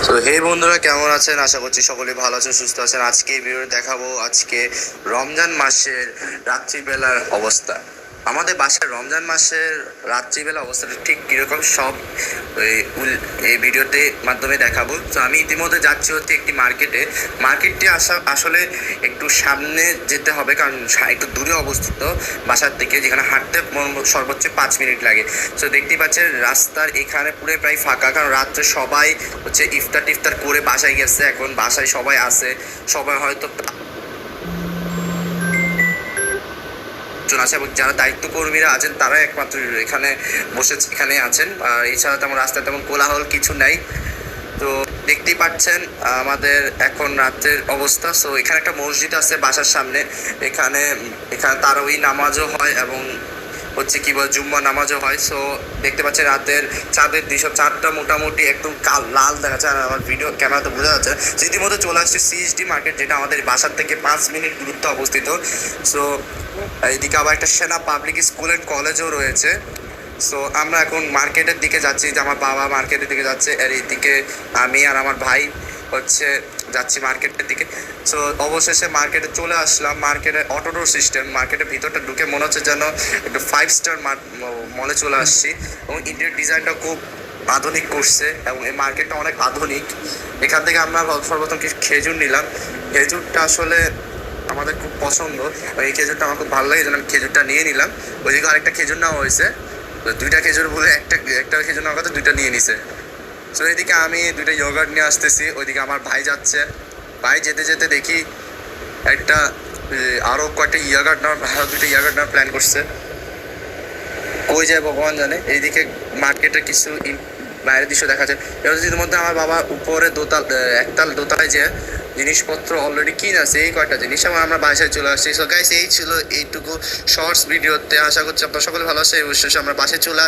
তো হে বন্ধুরা, কেমন আছেন? আশা করছি সকলে ভালো আছেন, সুস্থ আছেন। আজকে এই ভিডিওতে দেখাবো আজকে রমজান মাসের রাত্রিবেলার অবস্থা। আমাদের বাসায় রমজান মাসের রাত্রিবেলা অবস্থাটা ঠিক কীরকম সব এই ভিডিওতে মাধ্যমে দেখাবো। তো আমি ইতিমধ্যে যাচ্ছি হচ্ছে একটি মার্কেটটি আসলে একটু সামনে যেতে হবে, কারণ একটু দূরে অবস্থিত বাসার থেকে, যেখানে হাঁটতে সর্বোচ্চ 5 মিনিট লাগে। তো দেখতেই পাচ্ছেন রাস্তার এখানে পুরো প্রায় ফাঁকা, কারণ রাত্রে সবাই হচ্ছে ইফতার টিফতার করে বাসায় গেছে। এখন বাসায় সবাই আছে, সবাই হয়তো আছে, এবং যারা দায়িত্ব কর্মীরা আছেন তারা একমাত্র এখানে এখানে আছেন। আর এছাড়া তেমন রাস্তায় তেমন কোলাহল কিছু নাই। তো দেখতেই পাচ্ছেন আমাদের এখন রাতের অবস্থা। সো এখানে একটা মসজিদ আছে বাসার সামনে, এখানে এখানে তারাবি নামাজও হয় এবং হচ্ছে কি বল জুম্মা নামাজও হয়। সো দেখতে পাচ্ছেন রাতের চাঁদের দৃশ্য, চাঁদটা মোটামুটি একদম লাল দেখা যায়। আমার ভিডিও ক্যামেরাতে বোঝা যাচ্ছে। ইতিমধ্যে চলে আসছে সিএসডি মার্কেট, যেটা আমাদের বাসার থেকে 5 মিনিট দূরত্বে অবস্থিত। সো এইদিকে আবার একটা সেনা পাবলিক স্কুল অ্যান্ড কলেজও রয়েছে। সো আমরা এখন মার্কেটের দিকে যাচ্ছি, যে আমার বাবা মার্কেটের দিকে যাচ্ছে, আর এইদিকে আমি আর আমার ভাই হচ্ছে যাচ্ছি মার্কেটের দিকে। সো অবশেষে মার্কেটে চলে আসলাম। মার্কেটে অটোডোর সিস্টেম, মার্কেটের ভিতরটা ঢুকে মনে হচ্ছে যেন একটু 5 স্টার মলে চলে আসছি। এবং ইন্টেরিয়র ডিজাইনটা খুব আধুনিক করছে, এবং এই মার্কেটটা অনেক আধুনিক। এখান থেকে আমরা সর্বপ্রথম কিছু খেজুর নিলাম। খেজুরটা আসলে আমাদের খুব পছন্দ, এই খেজুরটা আমার খুব ভালো লাগে, যেন আমি খেজুরটা নিয়ে নিলাম। ওইদিকে আরেকটা খেজুর নেওয়া হয়েছে, দুইটা খেজুর বলে একটা খেজুর নেওয়ার কথা দুইটা নিয়ে নিছে। তো এদিকে আমি দুইটা ইয়োগার্ট নিয়ে আসতেছি, ওইদিকে আমার ভাই যাচ্ছে। ভাই যেতে যেতে দেখি একটা আরও কয়েকটা ইয়োগার্ট নেওয়ার, আরও দুইটা ইয়োগার্ট নেওয়ার প্ল্যান করছে। কই যায় ভগবান জানে। এইদিকে মার্কেটের কিছু বাইরের দৃশ্য দেখা যায়। এবার ইতিমধ্যে আমার বাবা উপরে একতাল দোতলায় যে জিনিসপত্র অলরেডি কিনে আছে, এই কয়টা জিনিস, এবং আমরা বাসায় চলে আসছি। সো গাইস, এই ছিল এইটুকু শর্টস ভিডিওতে। আশা করছি আপনারা সকলে ভালো আছে। অবশ্যই আমরা বাসায় চলে